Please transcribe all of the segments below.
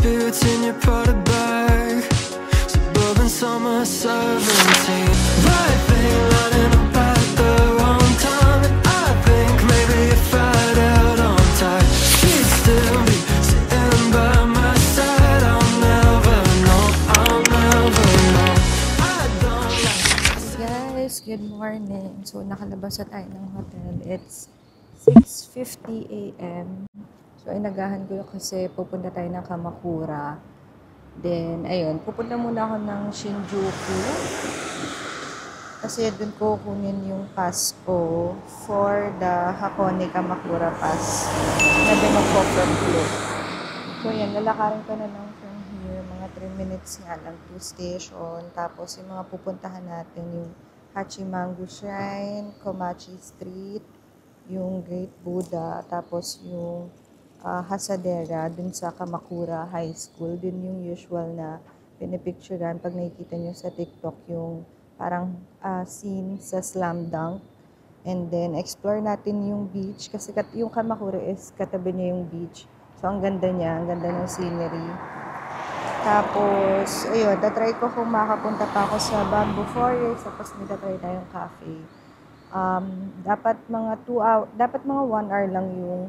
boots in your Prada bag, suburban summer 17. Right thing lining up at the wrong time, and I think maybe if I'd held on tight, she'd still be sitting by my side. I'll never know, I'll never know. I don't like. Guys, good morning. So nakalabas na tayo ng hotel. It's 6:50 a.m. So, inagahan ko kasi pupunta tayo ng Kamakura. Then, ayun, pupunta muna ako ng Shinjuku. Kasi doon ko kunin yung pass ko for the Hakone Kamakura pass na binoko from Club. So, yan, lalakarin ko na lang from here. Mga 3 minutes nga lang to station. Tapos, yung mga pupuntahan natin, yung Hachimangu Shrine, Komachi Street, yung Great Buddha, tapos yung Hasadera dun sa Kamakura High School. Din yung usual na pinipicturean pag nakikita nyo sa TikTok yung parang scene sa Slam Dunk. And then, explore natin yung beach kasi yung Kamakura is katabi niya yung beach. So, ang ganda niya, ang ganda ng scenery. Tapos, ayun, tatry ko kung makapunta pa ako sa Bamboo Forest, tapos may tatry tayong cafe. Dapat mga 2 hours, dapat mga 1 hour lang yung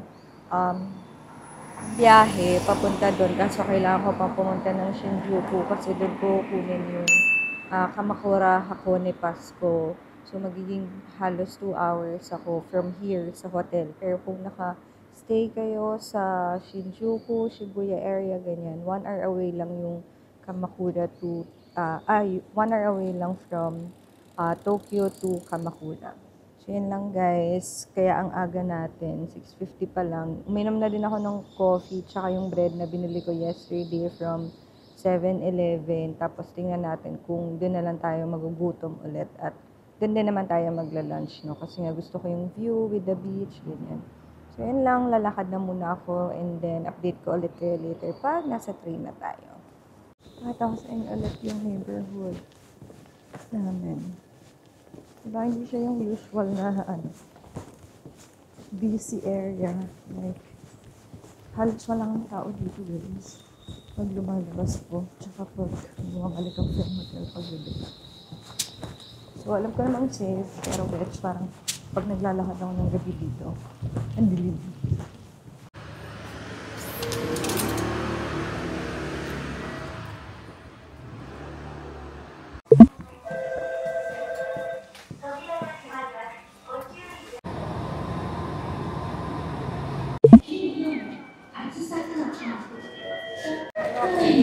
biyahe papunta doon, kaso kailangan ko pang pumunta ng Shinjuku kasi doon ko kunin yung Kamakura Hakone Pass ko. So magiging halos 2 hours ako from here sa hotel. Pero kung naka-stay kayo sa Shinjuku, Shibuya area, ganyan, 1 hour away lang yung Kamakura to 1 hour away lang from Tokyo to Kamakura. So, yun lang guys. Kaya ang aga natin, 6:50 pa lang. Uminom na din ako ng coffee, tsaka yung bread na binili ko yesterday from 7-Eleven. Tapos, tingnan natin kung doon na lang tayo magugutom ulit. At doon din naman tayo magla-lunch, no? Kasi nga gusto ko yung view with the beach, ganyan. So, yun lang. Lalakad na muna ako. And then, update ko ulit kayo later pag nasa train na tayo. Pakita ko sa inyo ulit yung neighborhood namin. Diba, hindi siya yung usual na busy area. Like, halos walang tao dito guys. Pag lumalabas po, tsaka pag bumabalik ang film hotel pag-gabi. So, alam ko namang safe, pero guys, parang pag naglalakad ako ng gabi dito, ang dilim.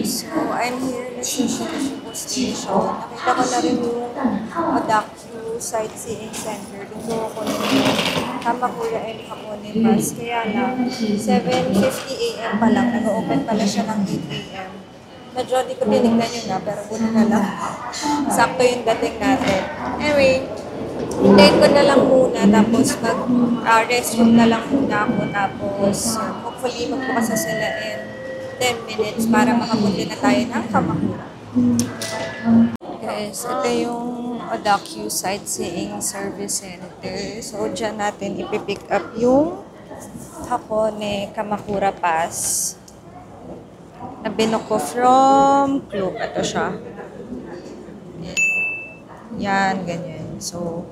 So, I'm here na sa Shinjuku Station. Nakita ko na rin yung Odakyu Sightseeing Center. Doon ko kunin yung Kamakura and Hakone Pass. Kaya lang, 7:50 a.m. pa lang. Nag-open pala siya ng 8 a.m. Medyo di ko tinignan yun na, pero buti na lang. Sakto yung dating natin. Anyway, hintayin ko na lang muna. Tapos mag-restroom na lang muna ako. Tapos, hopefully, magbukas na sila 10 minutes para makapunta na tayo ng Kamakura. Guys, ito yung Odakyu Sightseeing Service Center. So, dyan natin ipipick up yung Hakone Kamakura Pass na binoko from Club. Ito siya. Yan, ganyan. So,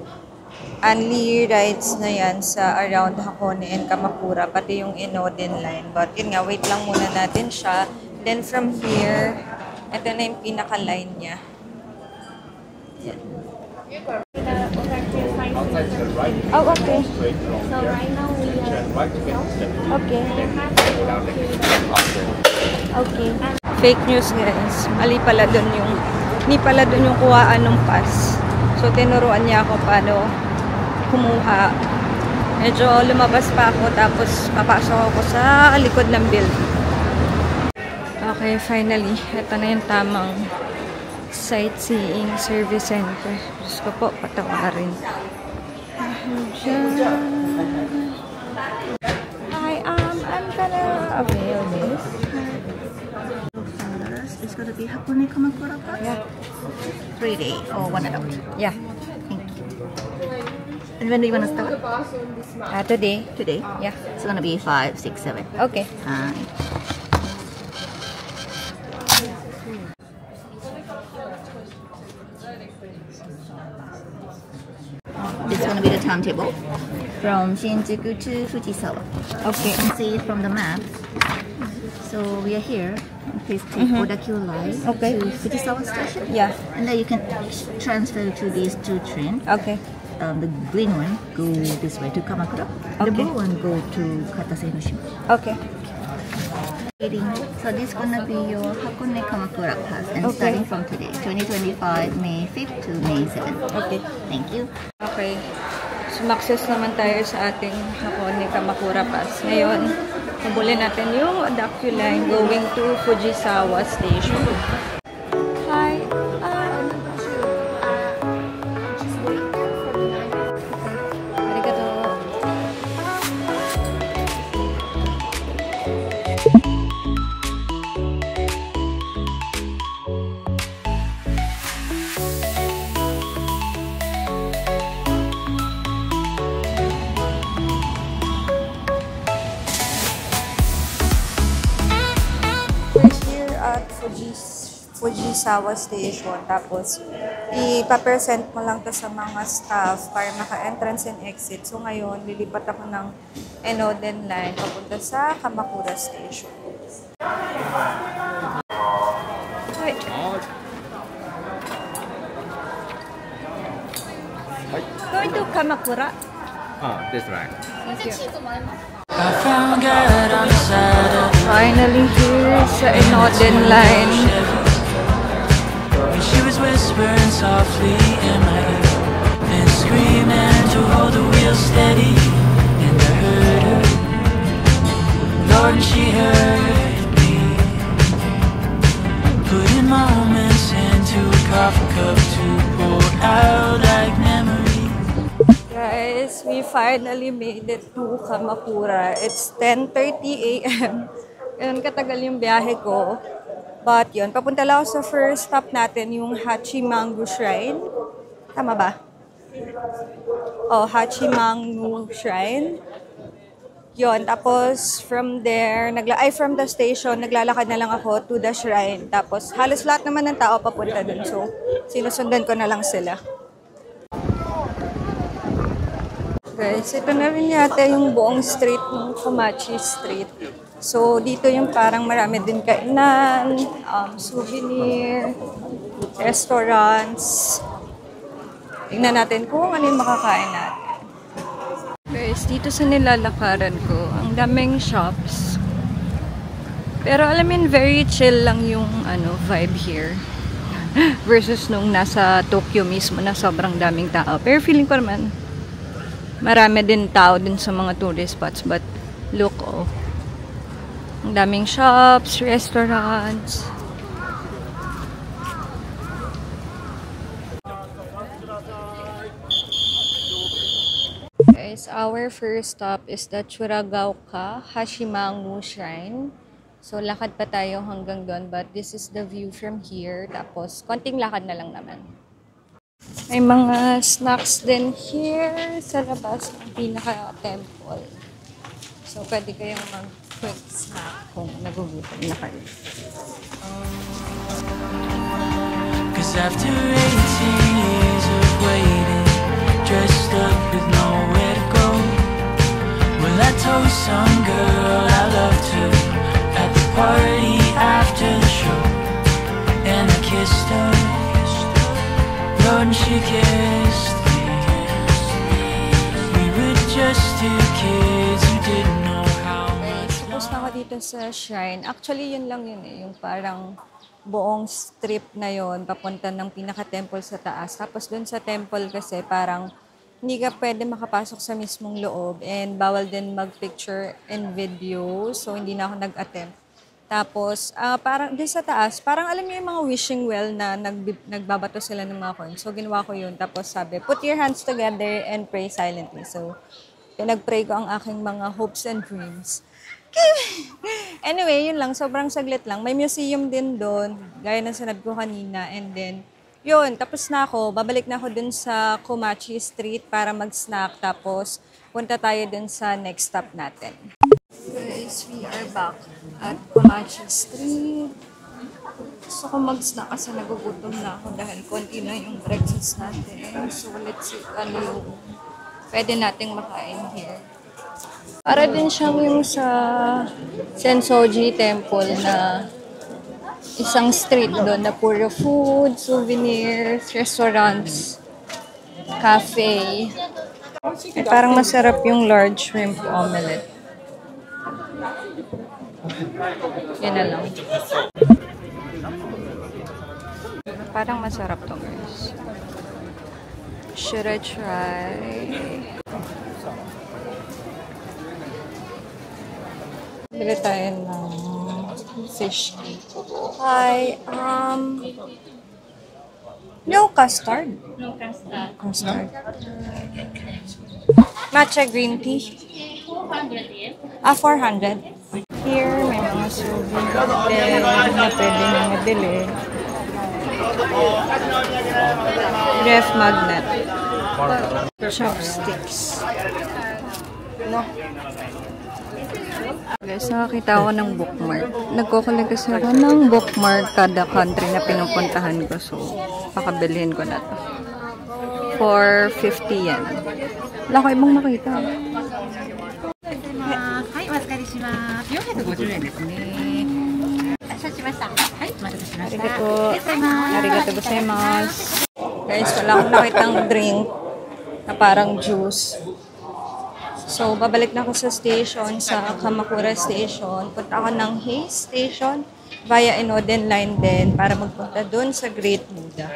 only rides na yan sa around Hakone and Kamakura, pati yung Inoden line. But yun nga, wait lang muna natin siya. Then from here, ito na yung pinaka-line niya. Yan. Oh, okay. So right now we are... Okay. Okay. Fake news guys. Mali pala dun yung... Hindi pala dun yung kuhaan ng pass. So, tinuruan niya ako paano kumuha. Medyo lumabas pa ako, tapos papasok ako sa likod ng building. Okay, finally, ito na yung tamang sightseeing service center. Diyos ko po, patawarin. Hi, I'm gonna avail this. First, it's gonna be Hakone Kamakura Pass? Yeah. 3 days or 1 adult? Yeah. Thank you. And when do you want to start? Today. Today? Yeah. It's gonna be 5, 6, 7. Okay. This is gonna be the timetable from Shinjuku to Fujisawa. Okay. You can see it from the map. So we are here. Please take Odakyu Line Okay. to Fujisawa Station. Yeah. And then you can transfer to these two trains. Okay. The green one go this way to Kamakura. The Okay. blue one go to Katase Hiroshima. Okay. So this is gonna be your Hakone Kamakura pass, and Okay. starting from today, 2025 May 5th to May 7th. Okay. Thank you. Okay. Sumakses naman tayo sa ating Hakone Kamakura Pass. Ngayon, habulin natin yung Odakyu Line going to Fujisawa Station. Hi! Arigato. We're here at Fujisawa Station. Tapos, ipapresent mo lang to sa mga staff para maka-entrance and exit. So, ngayon, lilipat ako ng Enoden Line papunta sa Kamakura Station. Hi. Going to Kamakura. This right. Thank you. I found God on the side of Finally here sa Enoden Line. And she was whispering softly in my ear and screaming to hold the wheel steady. And I heard her, Lord, and she heard me. Putting moments into a coffee cup to pour out like memories. Guys, we finally made it to Kamakura. It's 10:30 a.m. Ganun katagal yung biyahe ko. But yun, papunta lang ako sa first stop natin, yung Hachimangu Shrine. Tama ba? Oh, Hachimangu Shrine. Yun, tapos from there, from the station, naglalakad na lang ako to the shrine. Tapos halos lahat naman ng tao papunta dun. So, sinusundan ko na lang sila. Guys, ito na rin yata yung buong street ng Komachi Street. So, dito yung parang marami din kainan, souvenir, restaurants. Tingnan natin kung ano yung makakain natin. Guys, dito sa nilalakaran ko, ang daming shops. Pero alam mo yun, very chill lang yung vibe here. Versus nung nasa Tokyo mismo na sobrang daming tao. Pero feeling ko naman, marami din tao din sa mga tourist spots. But look, oh. Ang daming shops, restaurants. Guys, our first stop is the Churagaoka Hashimangu Shrine. So, lakad pa tayo hanggang doon. But this is the view from here. Tapos, konting lakad na lang naman. May mga snacks din here sa labas ng pinaka-temple. So, pwede kayong mag-quick snack kung nagugutom na kayo. Cause after 18 years of waiting, dressed up with nowhere to go, will I toast some girl I love to at the party after the show? And I kissed her, Lord, and she kissed me. We were just two kids who didn't know how much Tapos na ako dito sa shrine. Actually, yun lang yun eh. Yung parang buong strip na yon papunta ng pinaka-temple sa taas. Tapos dun sa temple kasi parang hindi ka pwede makapasok sa mismong loob and bawal din mag-picture and video. So, hindi na ako nag-attempt. Tapos, parang din sa taas, parang alam niyo yung mga wishing well na nagbabato sila ng mga coins. So, ginawa ko yun. Tapos sabi, put your hands together and pray silently. So, pinag-pray ko ang aking mga hopes and dreams. Anyway, yun lang. Sobrang saglit lang. May museum din doon, gaya ng sinabi ko kanina. And then, yun, tapos na ako. Babalik na ako dun sa Komachi Street para mag-snack. Tapos, punta tayo dun sa next stop natin. Guys, we are back at Komachi Street. Gusto ko mag-snack kasi nagugutom na ako dahil konti na yung breakfast natin. So, let's see ano yung pwede nating makain here. Para din siyang yung sa Sensoji Temple na isang street doon na puro food, souvenirs, restaurants, cafe. Parang masarap yung large shrimp omelette. Yan na lang. Parang masarap to, guys. Should I try? Bili tayo ng fish cake. Hi, no custard. No custard. Custard. Matcha green tea. 400 yen. 400. Here, may mga souvenir na pwede na mabili. Ref magnet. Chopsticks. No. Guys, nakakita ako ng bookmark. Nagkukulit kasi ako ng bookmark kada country na pinupuntahan ko. So, pakabilhin ko na to. For 50 yen. Wala ko ibang makita. はい、お預かりします。450円ですね。承知しました。はい、お待たせしました。 Arigato gozaimasu. Guys, wala akong nakitang drink na parang juice. So, babalik na ako sa station, sa Kamakura Station. Punta ako ng Heis Station via Inoden Line din para magpunta dun sa Great Buddha.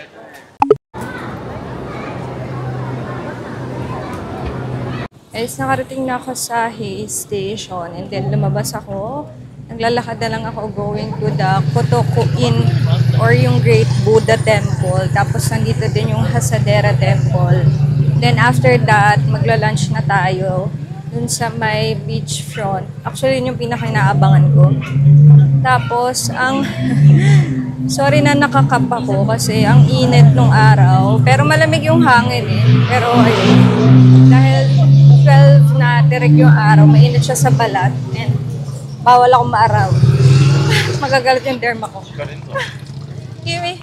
Guys, nakarating na ako sa Heis Station and then lumabas ako. Naglalakad na lang ako going to the Kotoku-in or yung Great Buddha Temple. Tapos nandito din yung Hasadera Temple. Then after that, magla-lunch na tayo dun sa may beachfront. Actually, yun yung pinaka-inaabangan ko. Tapos, sorry na nakakap ako kasi ang init nung araw. Pero malamig yung hangin eh. Pero ayun, dahil 12 na direct yung araw, mainit siya sa balat. And bawal akong maaraw. Magagalit yung derma ko. Kiwi,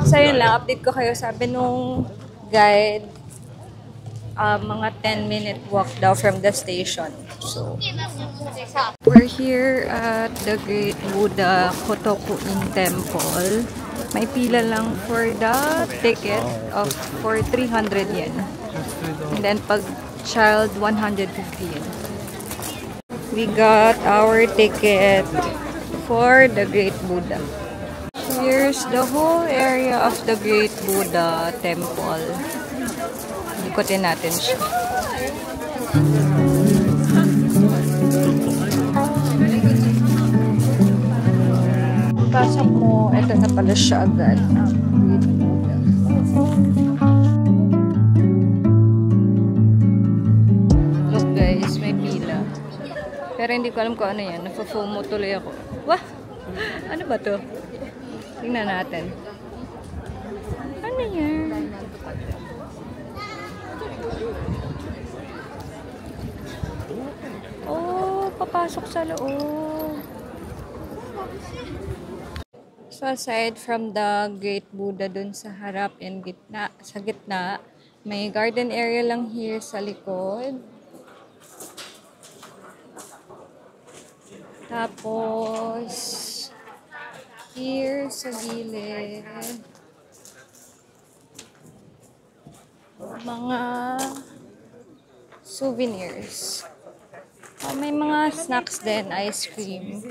so yun lang, update ko kayo. Sabi nung guide, mga 10-minute walk daw from the station. So, we're here at the Great Buddha Kotoku-in Temple. May pila lang for the ticket for 300 yen. And then pag child, 150 yen. We got our ticket for the Great Buddha. Here's the whole area of the Great Buddha Temple. Ikutin natin siya. Pasok mo, ito na pala siya agad. Great Buddha. Look guys, may pila. Pero hindi ko alam kung ano yan. Nafa-FOMO tuloy ako. Wah! Ano ba to? Tingnan natin. Ano yan? Oh, papasok sa loob. So aside from the Great Buddha dun sa harap and sa gitna, may garden area lang here sa likod. Tapos, here sa gilid, mga souvenirs. May mga snacks din, ice cream.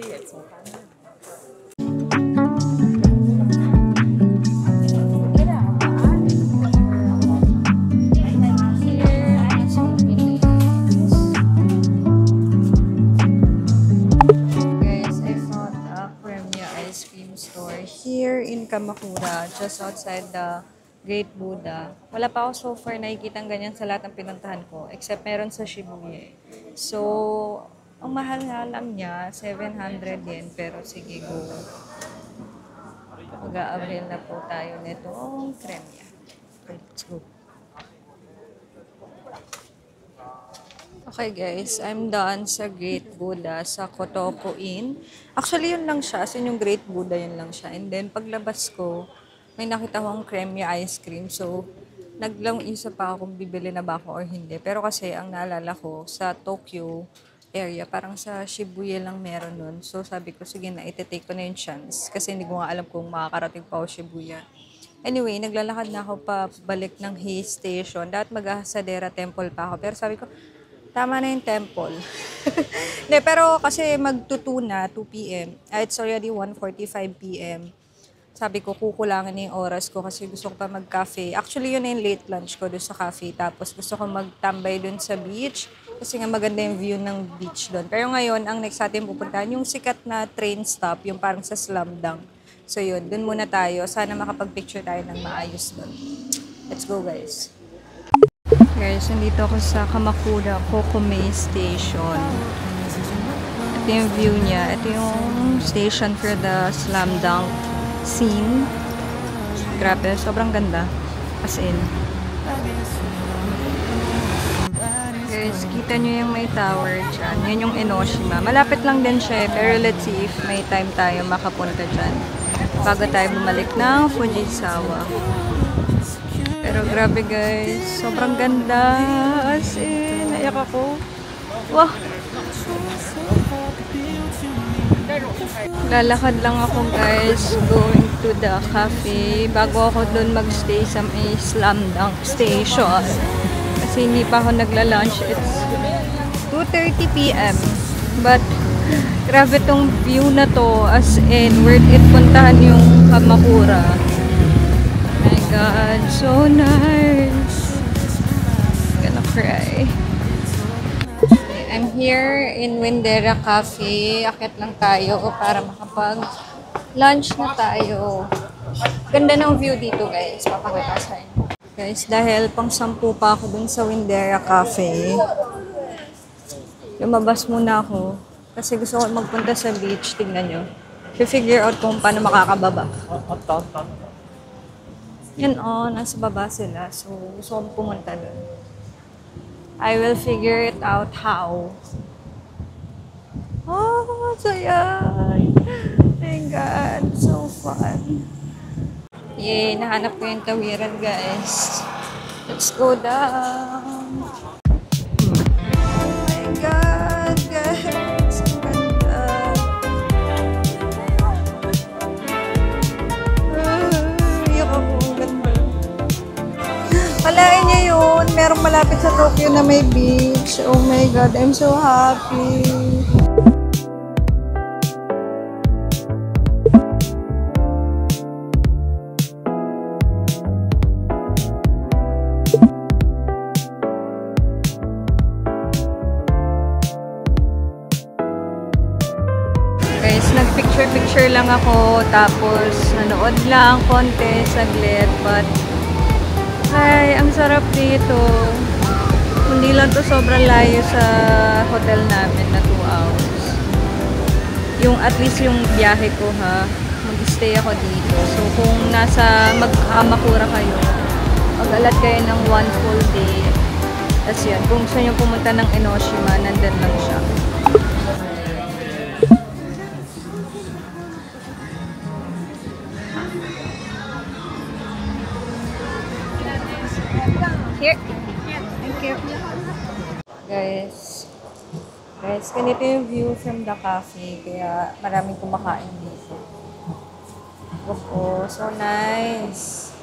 Here in Kamakura, just outside the Great Buddha. Wala pa ako so far nakikitang ganyan sa lahat ng pinuntahan ko, except meron sa Shibuya. So, ang mahal nga lang niya, 700 yen, pero sige, go. Mag-a-avail na po tayo nitong kremya. Okay, let's go. Okay guys, I'm done sa Great Buddha sa Kotoko Inn. Actually, yun lang siya. As in, yung Great Buddha, yun lang siya. And then, paglabas ko, may nakita akong creamy ice cream. So, naglang isa pa ako kung bibili na ba ako or hindi. Pero kasi, ang naalala ko, sa Tokyo area, parang sa Shibuya lang meron nun. So, sabi ko, sige na, iti-take ko na yung chance. Kasi hindi ko nga alam kung makakarating pa ako Shibuya. Anyway, naglalakad na ako pa balik ng Hay Station. Dapat mag-Hasadera Temple pa ako. Pero sabi ko, tama na yung temple. Hindi, pero kasi magtutu na, 2 p.m. It's already 1:45 p.m. Sabi ko, kukulangin na yung oras ko kasi gusto ko pa mag-cafe. Actually, yun na yung late lunch ko doon sa cafe. Tapos gusto ko magtambay doon sa beach kasi nga maganda yung view ng beach doon. Pero ngayon, ang next natin pupuntahan, yung sikat na train stop, yung parang sa Slamdang. So yun, doon muna tayo. Sana makapag-picture tayo ng maayos doon. Let's go, guys. Guys, nandito ako sa Kamakura Kokomei Station. Ito yung view niya. Ito yung station for the slam dunk scene. Grabe, sobrang ganda. As in. Guys, kita nyo yung may tower dyan. Yan yung Enoshima. Malapit lang din siya, pero let's see if may time tayo makapunta dyan. Bago tayo bumalik ng Fujisawa. Pero grabe guys, sobrang ganda. As in, naiyak ako. Wah! Lalakad lang ako guys, going to the cafe. Bago ako dun magstay sa may slam dunk station. Kasi hindi pa ako nagla-lunch. It's 2:30 p.m. But, grabe tong view na to. As in, worth it puntahan yung Kamakura. God, so nice. Gonna cry. I'm here in Windera Cafe. Akit lang tayo para makapag-lunch na tayo. Ganda ng view dito, guys. Papakita sa inyo. Guys, dahil pang 10 pa ako dun sa Windera Cafe, lumabas muna ako. Kasi gusto ko magpunta sa beach. Tingnan nyo. I-figure out kung paano makakababa. Yan nasa baba sila. So, gusto kong pumunta doon. I will figure it out how. Oh, saya! My God, so fun. Yay, nahanap ko yung tawiran, guys. Let's go down. Oh my God, guys. Ang ganda. Kalain niya yun. Merong malapit sa Tokyo na may beach. Oh my God, I'm so happy. Guys, nagpicture-picture lang ako. Tapos, nanood lang konti, saglit. But, ay, ang sarap dito. Hindi lang to sobrang layo sa hotel namin na 2 hours. Yung at least yung biyahe ko ha, mag-stay ako dito. So kung nasa Kamakura kayo, mag-alat kayo ng 1 full day. Tapos yun, kung gusto nyo pumunta ng Enoshima, nandun lang siya. Here. Thank you. Guys, ganito yung view from the cafe. Kaya maraming kumakain dito. Oh, so nice.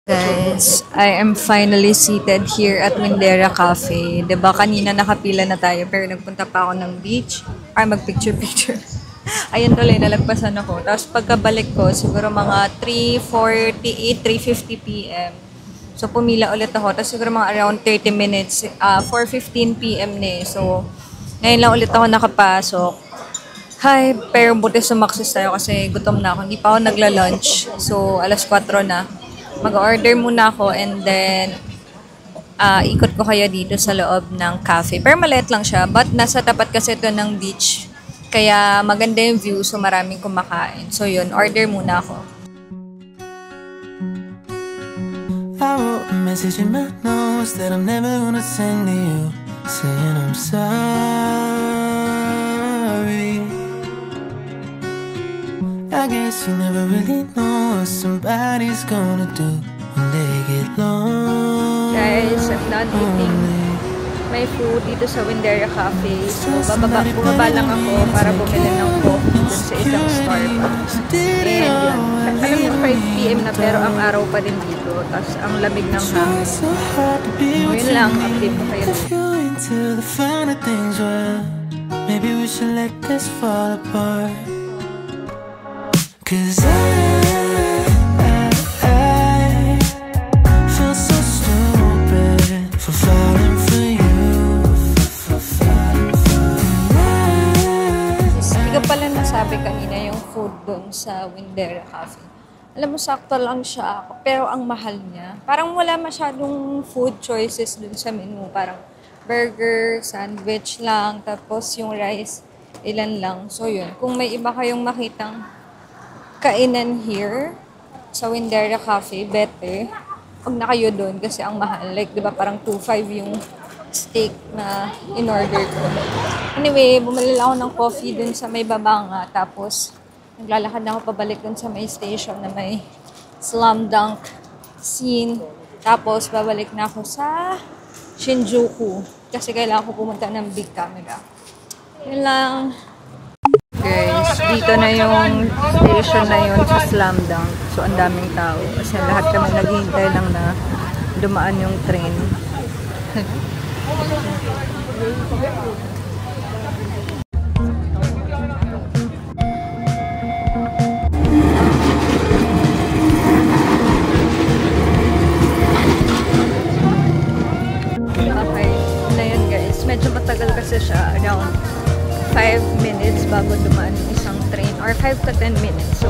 Guys, I am finally seated here at Windera Cafe. Diba kanina nakapila na tayo pero nagpunta pa ako ng beach. Ay, mag-picture-picture. Ayun tuloy, nalagpasan ako. Tapos pagkabalik ko, siguro mga 3:48, 3:50 p.m. So, pumila ulit ako. Tapos siguro mga around 30 minutes, 4:15 p.m. na eh. So, ngayon lang ulit ako nakapasok. Hi, pero buti sumakses tayo kasi gutom na ako. Hindi pa ako nagla-lunch. So, alas 4 na. Mag-order muna ako and then ikot ko kayo dito sa loob ng cafe. Pero maliit lang siya. But nasa tapat kasi ito ng beach. Kaya maganda yung view. So, maraming kumakain. So, yun. Order muna ako. I wrote a message in my notes that I'm never gonna send to you. saying I'm sorry. I guess you never really know what somebody's gonna do when they get lonely. Guys, I'm not eating my food dito sa Winderia Cafe. So, bumaba lang ako para bumili ng coffee dun sa isang Starbucks. And yun, alam yung 5 PM na pero ang araw pa din dito. Tapos ang lamig ng hangin. Yun lang, update ko kayo. If you're into the finer things, well, maybe we should let this fall apart. 'Cause I feel so stupid for falling for you. Hindi ka pala nasabi kanina yung food dun sa Winderia Cafe. Alam mo, sakto lang siya ako, pero ang mahal niya. Parang wala masyadong food choices dun sa menu. Parang burger, sandwich lang, tapos yung rice, ilan lang. So yun, kung may iba kayong makitang kainan here sa Winderia Cafe, better pag na kayo doon kasi ang mahal. Like, di ba, parang 2.5 yung steak na in-order ko. Anyway, bumili lang ako ng coffee dun sa may Babanga. Tapos, naglalakad na ako pabalik dun sa may station na may slam dunk scene. Tapos, babalik na ako sa Shinjuku kasi kailangan ko pumunta ng big camera. Yun lang. Guys, dito na yung station na yun sa Slam Dunk. So, ang daming tao. Kasi lahat kami naghihintay lang na dumaan yung train. Okay, na yun guys. Medyo matagal kasi siya. Around 5 minutes bago dumaan yung isang train or 5 to 10 minutes. So,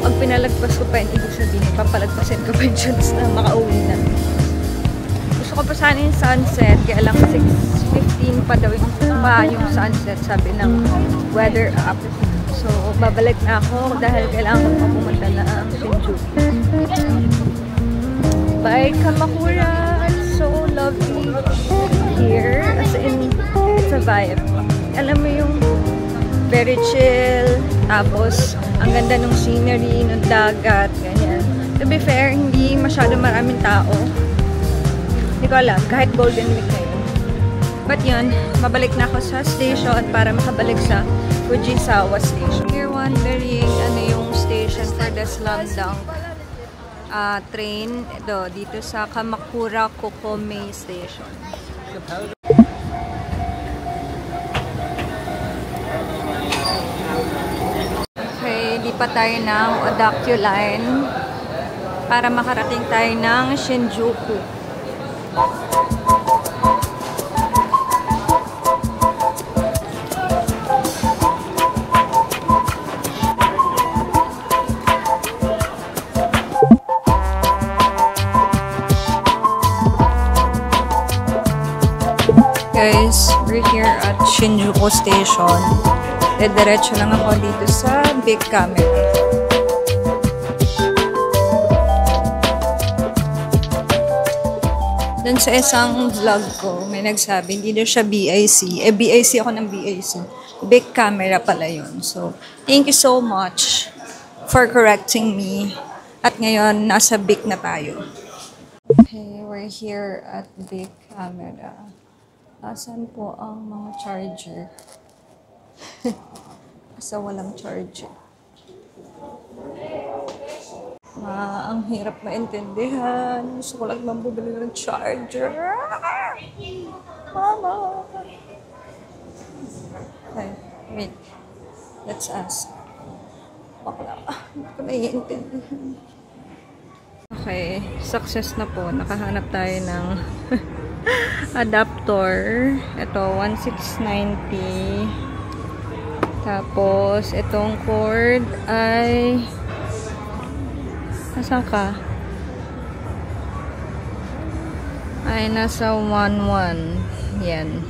pag pinalagpas ko pa yun, ibig sabihin, papalagpasin ko pa yung chance na makauwi na. Gusto ko pa sana yung sunset, kaya lang 6:15 pa daw yung sunset, sabi ng weather app. So, babalik na ako dahil kailangan ko pa pumunta na ang Shinjuku. Bye, Kamakura! It's so lovely here. As in, it's a vibe. Alam mo yung very chill, tapos ang ganda ng scenery, ng dagat, ganyan. To be fair, hindi masyado maraming tao. Hindi ko alam, kahit Golden Week na yun. But yun, mabalik na ako sa station para makabalik sa Fujisawa Station. If you're wondering ano yung station for the Slam Dunk train, ito, dito sa Kamakura Kokome Station. Lipat tayo ng Odakyu Line para makarating tayo ng Shinjuku. Guys, we're here at Shinjuku Station. Diretso lang ako dito sa big camera. Dun sa isang vlog ko, may nagsabi, hindi daw siya BIC. BIC ako ng BIC. Big camera pala yun. So, thank you so much for correcting me. At ngayon, nasa big na tayo. Okay, we're here at big camera. Asan po ang mga charger? Asa walang charger. Ang hirap maintindihan. Gusto ko lang mabubili ng charger. Mama! Okay, wait. Let's ask. Bakla. Hindi ko naiintindihan. Okay, success na po. Nakahanap tayo ng adapter. Ito, 1690. Tapos, itong cord ay nasaan ka? Ay, nasa 1.1. Yan.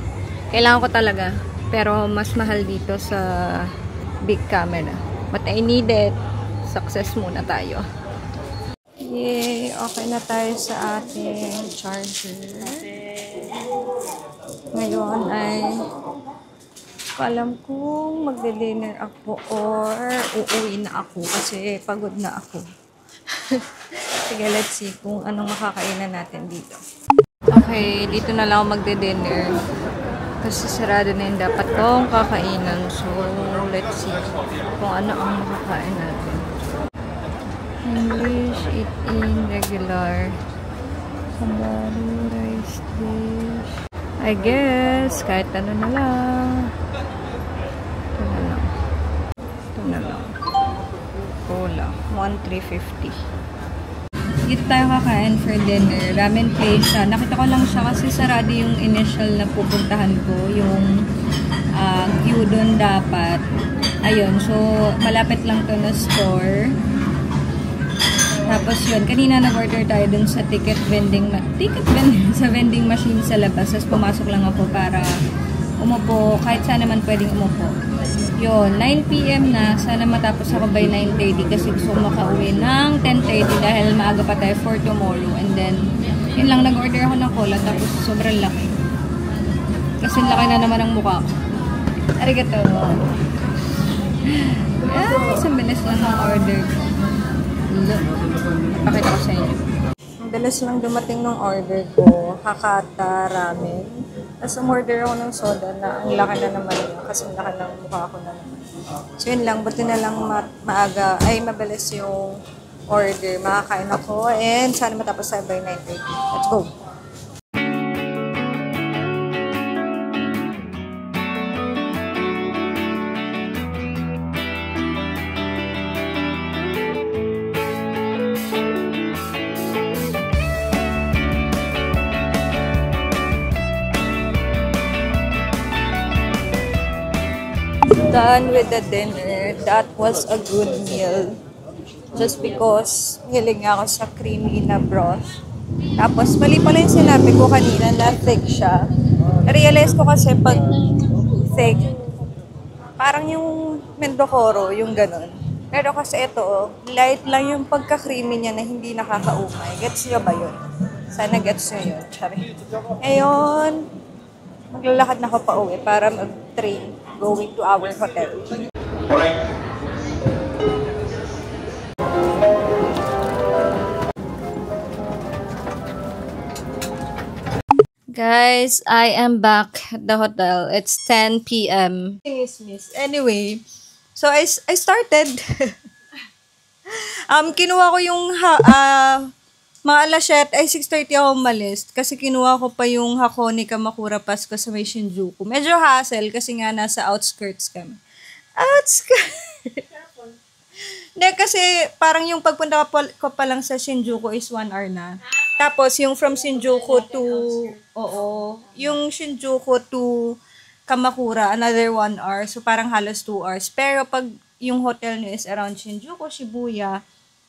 Kailangan ko talaga. Pero, mas mahal dito sa big camera. But I need it. Success muna tayo. Yay! Okay na tayo sa ating charger. Ngayon ay alam kung magde-dinner ako or uuwi na ako kasi pagod na ako. Sige, let's see kung anong makakainan natin dito. Okay, dito na lang ako magde-dinner. Kasi sarado na yung dapat kong kakainan. So, let's see kung ano ang makakain natin. English, eat-in, regular. Kambari, rice dish. I guess, kahit ano na lang. Ito na lang. Ito na lang. Cola. 1,350. Dito tayo kakain for dinner. Ramen place siya. Nakita ko lang siya kasi sarado yung initial na pupuntahan ko. Yung Gyudon dapat. Ayun. So, malapit lang to na store. Tapos yun, kanina nag-order tayo dun sa sa vending machine sa labas. Tapos pumasok lang ako para umupo. Kahit saan naman pwedeng umupo. Yun, 9 PM na. Sana matapos ako by 9:30 kasi gusto ko makauwi ng 10:30 dahil maaga pa tayo for tomorrow. And then, yun lang, nag-order ako ng cola tapos sobrang laki. Kasi laki na naman ang mukha ko. Arigato. Isang bilis lang ng order ko. Pakita ko sa inyo. Ang bilis lang dumating ng order ko. Hakata ramen. Tapos umorder ako ng soda na ang laki na naman yun. Kasi ang laki ng mukha ko na naman. So yun lang. Buti na lang maaga. Ay, mabilis yung order. Makakain ako. And sana matapos tayo by 9:30. Let's go! Done with the dinner. That was a good meal. Just because hiling ako sa creamy na broth. Tapos, mali pala yung sinabi ko kanina na thick siya. Realize ko kasi pag thick, parang yung mendokoro, yung ganun. Pero kasi ito, light lang yung pagka-creamy niya na hindi nakakaumay. Gets nyo ba yun? Sana gets nyo yun. Sorry. Ngayon, maglalakad na ako pa uwi para mag-train going to our hotel. Guys, I am back at the hotel. It's 10 p.m. Anyway, so I started. Kinuha ko yung mga alas 7, ay 6:30 ako umalis kasi kinuha ko pa yung Hakone Kamakura Pass ko sa may Shinjuku. Medyo hassle kasi nga nasa outskirts kami. Outskirts! Hindi, kasi parang yung pagpunta ko pa lang sa Shinjuku is 1 hour na. Tapos yung from Shinjuku to, yung Shinjuku to Kamakura, another 1 hour. So parang halos 2 hours. Pero pag yung hotel nyo is around Shinjuku, Shibuya,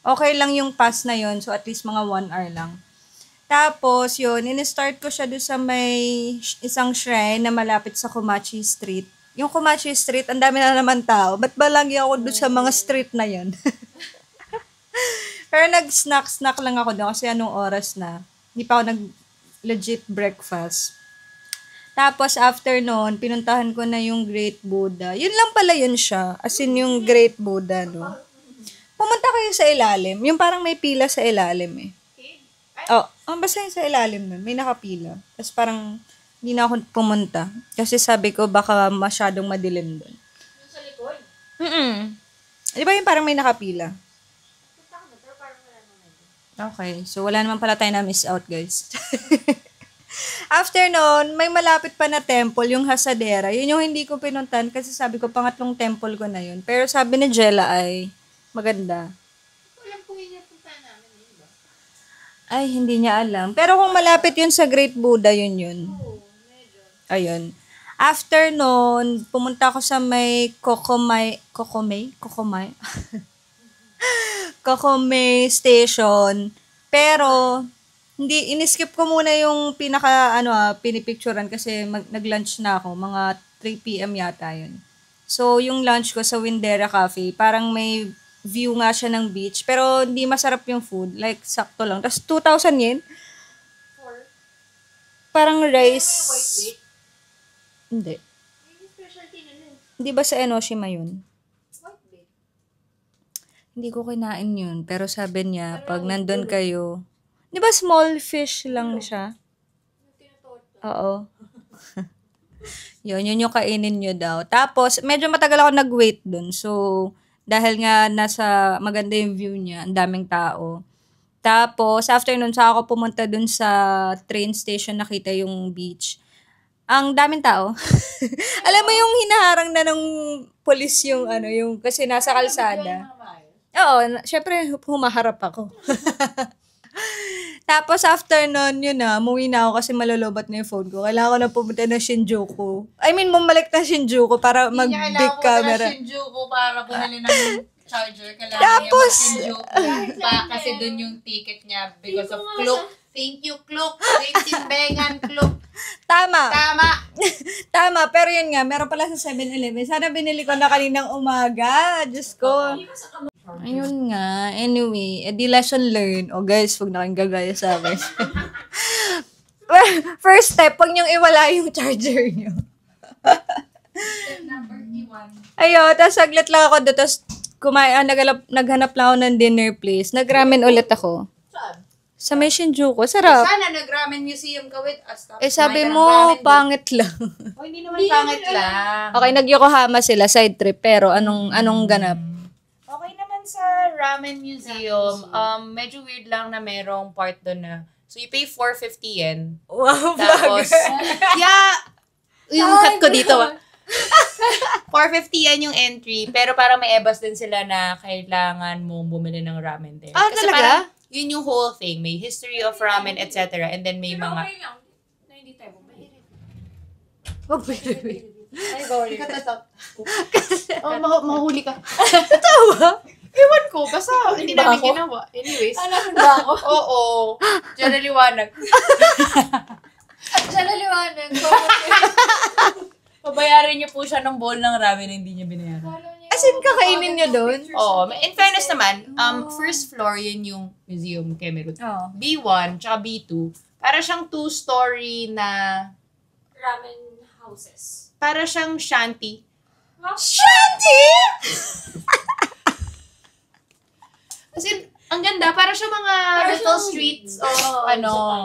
okay lang yung pass na yon. So, at least mga 1 hour lang. Tapos, yun, in-start ko siya doon sa may isang shrine na malapit sa Komachi Street. Yung Komachi Street, ang dami na naman tao. Ba't ba lagi ako doon sa mga street na yun? Pero nag-snack lang ako doon kasi anong oras na. Hindi pa ako nag-legit breakfast. Tapos, after noon, pinuntahan ko na yung Great Buddha. Yun lang pala yun siya. As in, yung Great Buddha, no? Pumunta kayo sa ilalim. Yung parang may pila sa ilalim eh. Basta yung sa ilalim nun. May nakapila. Tapos parang hindi na ako pumunta. Kasi sabi ko baka masyadong madilim doon. Yung sa likod? Di ba yung parang may nakapila? Okay. So wala naman pala tayo na miss out, guys. After nun, may malapit pa na temple, yung Hasadera. Yun yung hindi ko pinuntan kasi sabi ko pangatlong temple ko na yun. Pero sabi ni Jella ay maganda. Alam kung yun yung punta namin, ba? Ay, hindi niya alam. Pero kung malapit yun sa Great Buddha, yun. Oo, medyo. Ayun. After nun, pumunta ako sa may Kokomay station. Pero, iniskip ko muna yung pinipicturean kasi nag-lunch na ako. Mga 3 p.m. yata yun. So, yung lunch ko sa Windera Cafe, parang may view nga siya ng beach. Pero, hindi masarap yung food. Like, sakto lang. Tapos, 2,000 yen. Parang rice. Hindi. Hindi ba sa Enoshima yun? Hindi ko kinain yun. Pero sabi niya, pag nandun kayo, di ba small fish lang siya? Oo. Yun yung kainin nyo daw. Tapos, medyo matagal ako nag-wait dun. So, dahil nga nasa maganda yung view niya, ang daming tao. Tapos, after nun, saka ako pumunta dun sa train station, nakita yung beach. Ang daming tao. Alam mo yung hinaharang na ng polis yung yung kasi nasa kalsada. Oo, syempre humaharap ako. Tapos after nun, yun na, umuwi na ako kasi malolobat na yung phone ko. Kailangan ko na pumunta na Shinjuku. I mean, bumalik na Shinjuku para mag-big camera. Shinjuku para bumili ng charger. Kailangan Tapos, niya mag-Shinjuku. Kasi dun yung ticket niya because of Klook. Thank you, Klook. Thank you, Bengan, Klook. Tama. Tama. Pero yun nga, meron pala sa 7-Eleven. Sana binili ko na kaninang umaga. Diyos ko. Ayun nga. Anyway, di lesson learned. O guys, huwag na kayong gagaya sa akin. First step, huwag niyong iwala yung charger niyo. Ayun, tapos saglit lang ako doon. Tapos naghanap lang ako ng dinner place. Nag-ramen ulit ako. Saan? Sa may Shinjuku. Sarap. Sana nag-ramen museum ka with us. Sabi mo, pangit lang. O, hindi naman pangit lang. Okay, nag-Yokohama sila, side trip. Pero anong ganap? Okay naman sa ramen museum. Medyo weird lang na merong part doon na. So, you pay 450 yen. Wow, Tapos, yung cut ko dito. 450 yan yung entry. Pero parang may ebas din sila na kailangan mo bumili ng ramen din. Ah, Kasi talaga? parang, yun yung whole thing. May history of ramen, etc. And then may mga... Wag wait. Ay, sorry. Mahuli ka. Totoo ba? Ewan ko, basta hindi namin ginawa. Anyways. Alam ba ako? Oo. Diyan naliwanag. Siya naliwanag. Pabayarin niyo po siya ng bowl ng ramen na hindi niya binayaran. As in, kakainin niyo doon? Oo. In fairness naman, first floor yun yung museum Kemerut. Oo. B1 tsaka B2. Para siyang 2-story na... Ramen houses. Para siyang shanty. Shanty! As in, ang ganda. Para siyang mga little streets of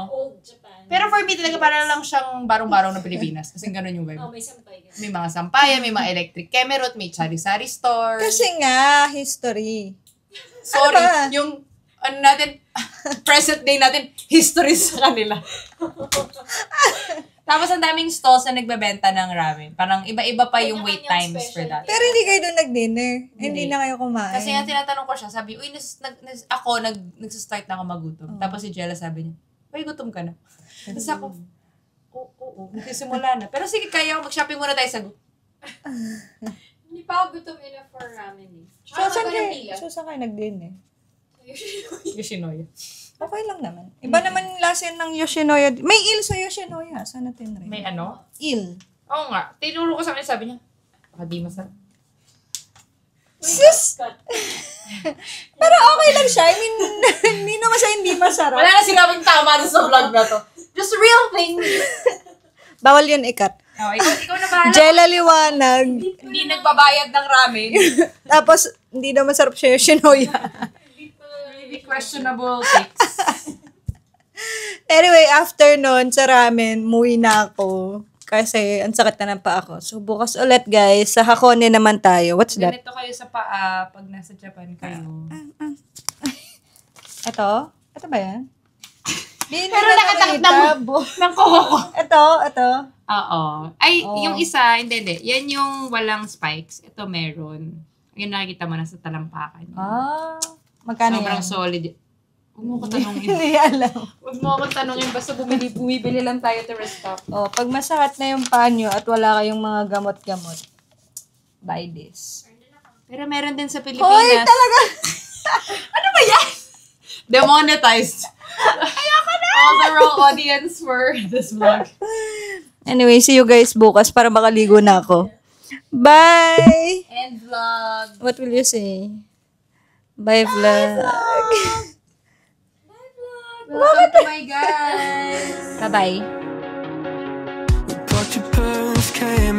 Old Japan. Pero for me talaga para lang siyang barong-barong ng Pilipinas. Kasi ganun yung vibe. May sampay. May mga sampayan, may mga electric Kemerut, may sari-sari store. Kasi nga, history. Sorry, Ano ba? yung natin, present day natin, history sa kanila. Tapos ang daming stalls na nagbebenta ng ramen. Parang iba-iba pa yung wait times for that. Pero hindi kayo doon nag-dinner. Hindi na kayo kumain. Kasi nga tinatanong ko siya, sabi, uy, nagsistart na ako magutom. Tapos si Jella sabi niya, uy, gutom ka na. Tapos ako, oo, nagsisimula na. Pero sige, kaya ako mag-shopping muna tayo sa Hindi pa ako gutom enough for ramen eh. So, saan kayo nag-dinner? Yoshinoya. Okay lang naman. Iba naman yung lasa ng Yoshinoya. May il sa Yoshinoya. Saan natin rin? May ano? Il. Oo nga. Tinuro ko sa kanya, sabi niya, baka di masarap. Sis! Pero okay lang siya. I mean, hindi naman siya hindi masarap. Wala na sinabing tama sa vlog na to. Just real thing. Bawal yun ikat. Oh, ikaw na bahala. Jella liwanag. Hindi nagbabayad ng ramen. Tapos, hindi na masarap siya Yoshinoya. Maybe questionable takes. Anyway, after nun, sa ramen, muwi na ako. Kasi, ang sakit na ng paa ko. So, bukas ulit, guys. Sa Hakone naman tayo. What's that? Ganito kayo sa paa pag nasa Japan kayo. Ito? Ito ba yan? Pero nakatakot na mo. Ng kuko. Ito. Oo. Ay, Oh. yung isa, hindi. Yan yung walang spikes. Ito meron. Yung nakikita mo na sa talampakan. Magkano Sobrang yan? solid. Huwag mo ko tanongin. Hindi alam. Huwag mo ko tanongin. Basta bumibili lang tayo to restock. Pag masakit na yung paa nyo at wala kayong mga gamot-gamot, buy this. Pero meron din sa Pilipinas. Hoy, talaga! Ano ba yan? Demonetized. Ayoko na! All the wrong audience for this vlog. Anyway, see you guys bukas para makaligo na ako. Bye! End vlog. What will you say? Bye, vlog. Welcome to my guys. Bye-bye. Watch you burn came